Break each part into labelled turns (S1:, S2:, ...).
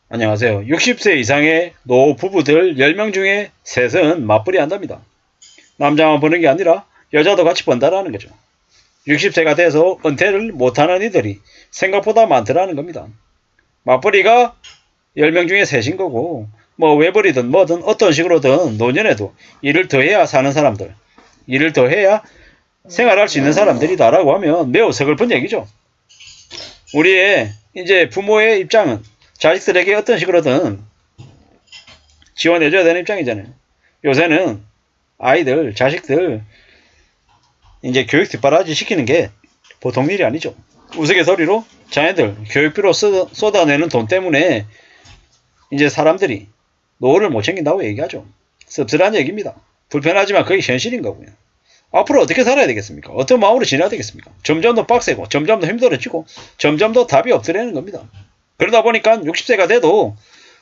S1: 안녕하세요. 60세 이상의 노 부부들 10명 중에 셋은 맞벌이 한답니다. 남자만 버는 게 아니라 여자도 같이 번다라는 거죠. 60세가 돼서 은퇴를 못하는 이들이 생각보다 많더라는 겁니다. 맞벌이가 10명 중에 셋인 거고 뭐 외벌이든 뭐든 어떤 식으로든 노년에도 일을 더 해야 사는 사람들, 일을 더 해야 생활할 수 있는 사람들이다라고 하면 매우 서글픈 얘기죠. 우리의 이제 부모의 입장은 자식들에게 어떤 식으로든 지원해줘야 되는 입장이잖아요. 요새는 아이들, 자식들 이제 교육 뒷바라지 시키는 게 보통 일이 아니죠. 우스갯소리로 자녀들 교육비로 쏟아내는 돈 때문에 이제 사람들이 노후를 못 챙긴다고 얘기하죠. 씁쓸한 얘기입니다. 불편하지만 그게 현실인 거고요. 앞으로 어떻게 살아야 되겠습니까? 어떤 마음으로 지내야 되겠습니까? 점점 더 빡세고 점점 더 힘들어지고 점점 더 답이 없더라는 겁니다. 그러다 보니까 60세가 돼도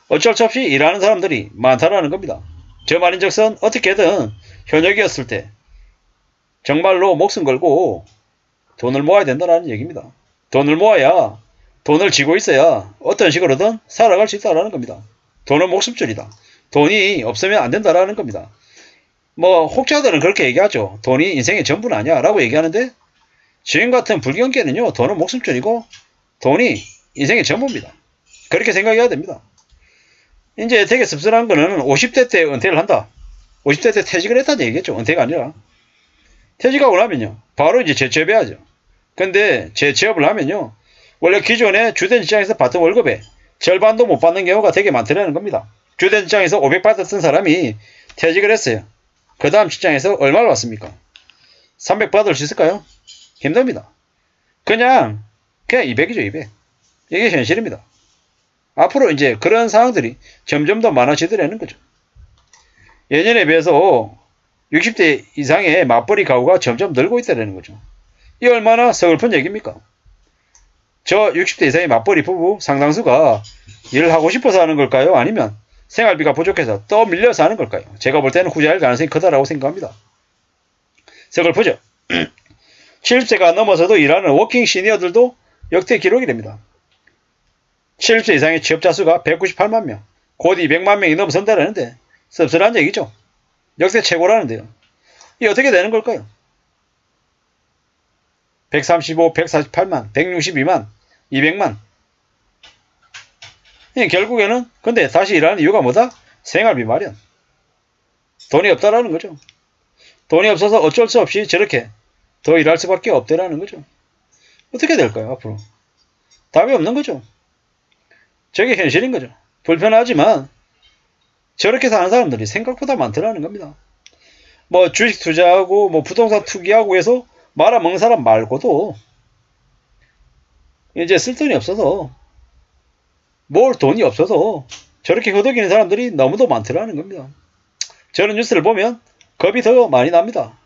S1: 어쩔 수 없이 일하는 사람들이 많다라는 겁니다. 저 말인즉슨 어떻게든 현역이었을 때 정말로 목숨 걸고 돈을 모아야 된다는 얘기입니다. 돈을 모아야 돈을 쥐고 있어야 어떤 식으로든 살아갈 수 있다는 겁니다. 돈은 목숨줄이다. 돈이 없으면 안 된다는 겁니다. 뭐 혹자들은 그렇게 얘기하죠. 돈이 인생의 전부는 아니야 라고 얘기하는데 지금 같은 불경계는요. 돈은 목숨줄이고 돈이 인생의 전부입니다. 그렇게 생각해야 됩니다. 이제 되게 씁쓸한 거는 50대 때 은퇴를 한다. 50대 때 퇴직을 했다는 얘기겠죠. 은퇴가 아니라. 퇴직하고 나면요. 바로 이제 재취업해야죠. 근데 재취업을 하면요. 원래 기존에 주된 직장에서 받던 월급의 절반도 못 받는 경우가 되게 많다는 겁니다. 주된 직장에서 500 받았던 사람이 퇴직을 했어요. 그 다음 직장에서 얼마를 받습니까? 300 받을 수 있을까요? 힘듭니다. 그냥 200이죠, 200. 이게 현실입니다. 앞으로 이제 그런 상황들이 점점 더 많아지더라는 거죠. 예년에 비해서 60대 이상의 맞벌이 가구가 점점 늘고 있다는 거죠. 이 얼마나 서글픈 얘기입니까? 저 60대 이상의 맞벌이 부부 상당수가 일을 하고 싶어서 하는 걸까요? 아니면 생활비가 부족해서 또 밀려서 하는 걸까요? 제가 볼 때는 후자일 가능성이 크다라고 생각합니다. 서글프죠? 70세가 넘어서도 일하는 워킹 시니어들도 역대 기록이 됩니다. 70세 이상의 취업자 수가 198만 명, 곧 200만 명이 넘어선다는데 씁쓸한 얘기죠. 역대 최고라는데요. 이게 어떻게 되는 걸까요? 135, 148만, 162만, 200만. 결국에는 근데 다시 일하는 이유가 뭐다? 생활비 마련. 돈이 없다라는 거죠. 돈이 없어서 어쩔 수 없이 저렇게 더 일할 수밖에 없다라는 거죠. 어떻게 될까요, 앞으로? 답이 없는 거죠. 저게 현실인 거죠. 불편하지만 저렇게 사는 사람들이 생각보다 많더라는 겁니다. 뭐 주식 투자하고 뭐 부동산 투기하고 해서 말아먹는 사람 말고도 이제 쓸 돈이 없어서 뭘 돈이 없어서 저렇게 허덕이는 사람들이 너무도 많더라는 겁니다. 저는 뉴스를 보면 겁이 더 많이 납니다.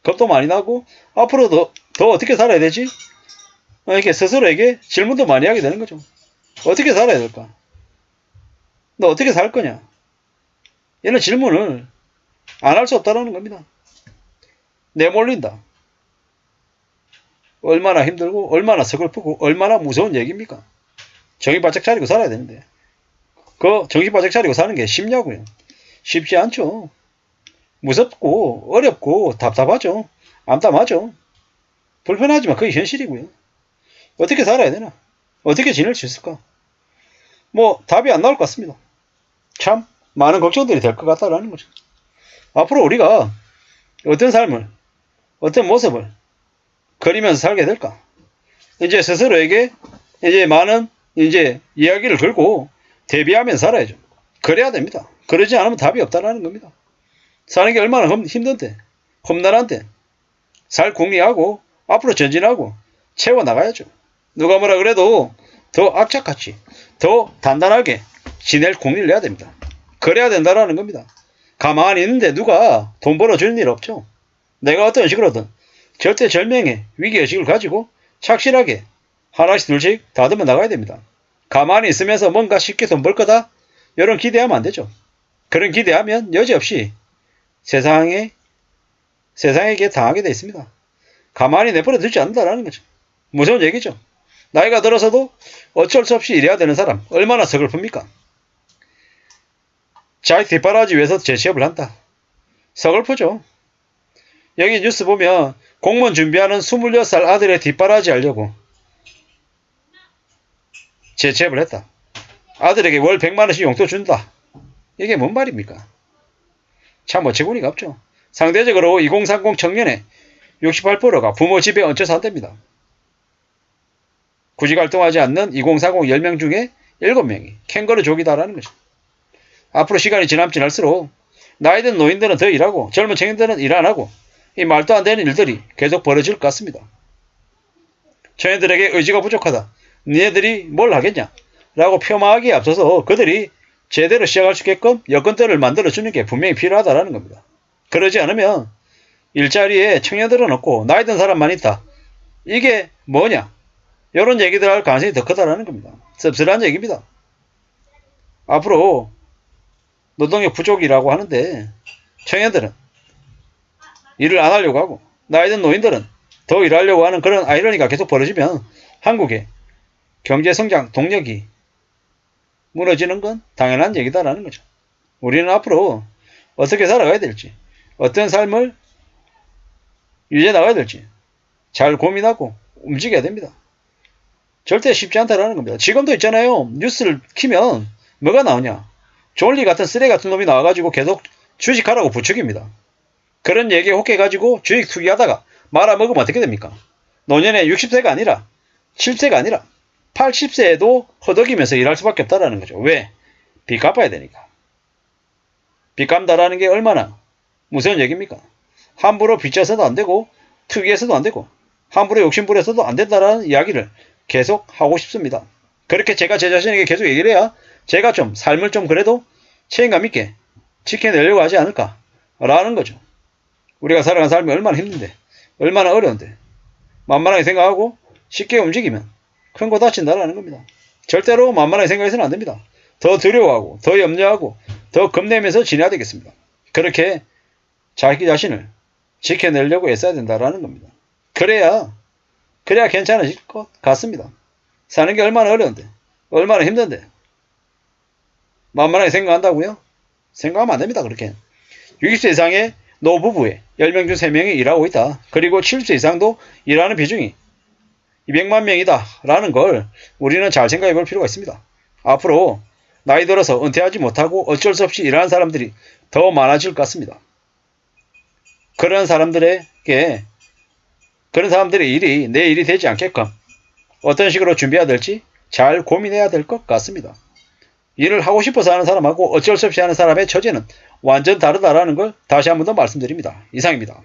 S1: 겁도 많이 나고 앞으로 더 어떻게 살아야 되지? 이렇게 스스로에게 질문도 많이 하게 되는 거죠. 어떻게 살아야 될까? 너 어떻게 살 거냐? 이런 질문을 안 할 수 없다는 겁니다. 내몰린다. 얼마나 힘들고 얼마나 서글프고 얼마나 무서운 얘기입니까? 정신 바짝 차리고 살아야 되는데 그 정신 바짝 차리고 사는 게 쉽냐고요? 쉽지 않죠. 무섭고 어렵고 답답하죠. 암담하죠. 불편하지만 그게 현실이고요. 어떻게 살아야 되나? 어떻게 지낼 수 있을까? 뭐 답이 안 나올 것 같습니다. 참 많은 걱정들이 될 것 같다라는 거죠. 앞으로 우리가 어떤 삶을 어떤 모습을 그리면서 살게 될까? 이제 스스로에게 이제 많은 이제 이야기를 걸고 대비하면서 살아야죠. 그래야 됩니다. 그러지 않으면 답이 없다라는 겁니다. 사는 게 얼마나 힘든데, 험난한데, 잘 궁리하고, 앞으로 전진하고, 채워나가야죠. 누가 뭐라 그래도 더 악착같이, 더 단단하게 지낼 궁리를 해야 됩니다. 그래야 된다라는 겁니다. 가만히 있는데 누가 돈 벌어주는 일 없죠. 내가 어떤 식으로든 절대절명의 위기의식을 가지고 착실하게 하나씩 둘씩 다듬어 나가야 됩니다. 가만히 있으면서 뭔가 쉽게 돈 벌 거다? 이런 기대하면 안 되죠. 그런 기대하면 여지없이 세상에게 당하게 돼 있습니다. 가만히 내버려 두지 않는다라는 거죠. 무서운 얘기죠. 나이가 들어서도 어쩔 수 없이 일해야 되는 사람 얼마나 서글픕니까? 자기 뒷바라지 위해서 재취업을 한다. 서글프죠. 여기 뉴스 보면 공무원 준비하는 26살 아들의 뒷바라지 하려고 재취업을 했다. 아들에게 월 100만원씩 용돈 준다. 이게 뭔 말입니까? 참 어처구니가 없죠. 상대적으로 2030 청년의 68%가 부모 집에 얹혀 산답니다. 구직 활동하지 않는 2040 10명 중에 7명이 캥거루족이다라는 거죠. 앞으로 시간이 지날수록 나이든 노인들은 더 일하고 젊은 청년들은 일 안 하고 이 말도 안 되는 일들이 계속 벌어질 것 같습니다. 청년들에게 의지가 부족하다. 니네들이 뭘 하겠냐? 라고 폄하하기에 앞서서 그들이 제대로 시작할 수 있게끔 여건들을 만들어주는 게 분명히 필요하다는 겁니다. 그러지 않으면 일자리에 청년들은 없고 나이 든 사람만 있다. 이게 뭐냐? 이런 얘기들 할 가능성이 더 크다라는 겁니다. 씁쓸한 얘기입니다. 앞으로 노동력 부족이라고 하는데 청년들은 일을 안 하려고 하고 나이 든 노인들은 더 일하려고 하는 그런 아이러니가 계속 벌어지면 한국의 경제성장 동력이 무너지는 건 당연한 얘기다라는 거죠. 우리는 앞으로 어떻게 살아가야 될지, 어떤 삶을 유지해 나가야 될지 잘 고민하고 움직여야 됩니다. 절대 쉽지 않다라는 겁니다. 지금도 있잖아요. 뉴스를 키면 뭐가 나오냐. 존리 같은 쓰레기 같은 놈이 나와가지고 계속 주식하라고 부추깁니다. 그런 얘기에 혹해가지고 주식 투기하다가 말아먹으면 어떻게 됩니까? 노년에 60세가 아니라 7세가 아니라 80세에도 허덕이면서 일할 수밖에 없다라는 거죠. 왜? 빚 갚아야 되니까. 빚 갚는다라는 게 얼마나 무서운 얘기입니까? 함부로 빚져서도 안 되고 투기해서도 안 되고 함부로 욕심부려서도 안 된다라는 이야기를 계속 하고 싶습니다. 그렇게 제가 제 자신에게 계속 얘기를 해야 제가 좀 삶을 좀 그래도 책임감 있게 지켜내려고 하지 않을까라는 거죠. 우리가 살아가는 삶이 얼마나 힘든데 얼마나 어려운데 만만하게 생각하고 쉽게 움직이면 큰 거 다친다라는 겁니다. 절대로 만만하게 생각해서는 안 됩니다. 더 두려워하고 더 염려하고 더 겁내면서 지내야 되겠습니다. 그렇게 자기 자신을 지켜내려고 애써야 된다라는 겁니다. 그래야 괜찮아질 것 같습니다. 사는 게 얼마나 어려운데 얼마나 힘든데 만만하게 생각한다고요? 생각하면 안 됩니다. 그렇게 60세 이상의 노부부에 10명 중 3명이 일하고 있다. 그리고 70세 이상도 일하는 비중이 200만 명이다 라는 걸 우리는 잘 생각해 볼 필요가 있습니다. 앞으로 나이 들어서 은퇴하지 못하고 어쩔 수 없이 일하는 사람들이 더 많아질 것 같습니다. 그런 사람들의 일이 내 일이 되지 않게끔 어떤 식으로 준비해야 될지 잘 고민해야 될 것 같습니다. 일을 하고 싶어서 하는 사람하고 어쩔 수 없이 하는 사람의 처지는 완전 다르다라는 걸 다시 한 번 더 말씀드립니다. 이상입니다.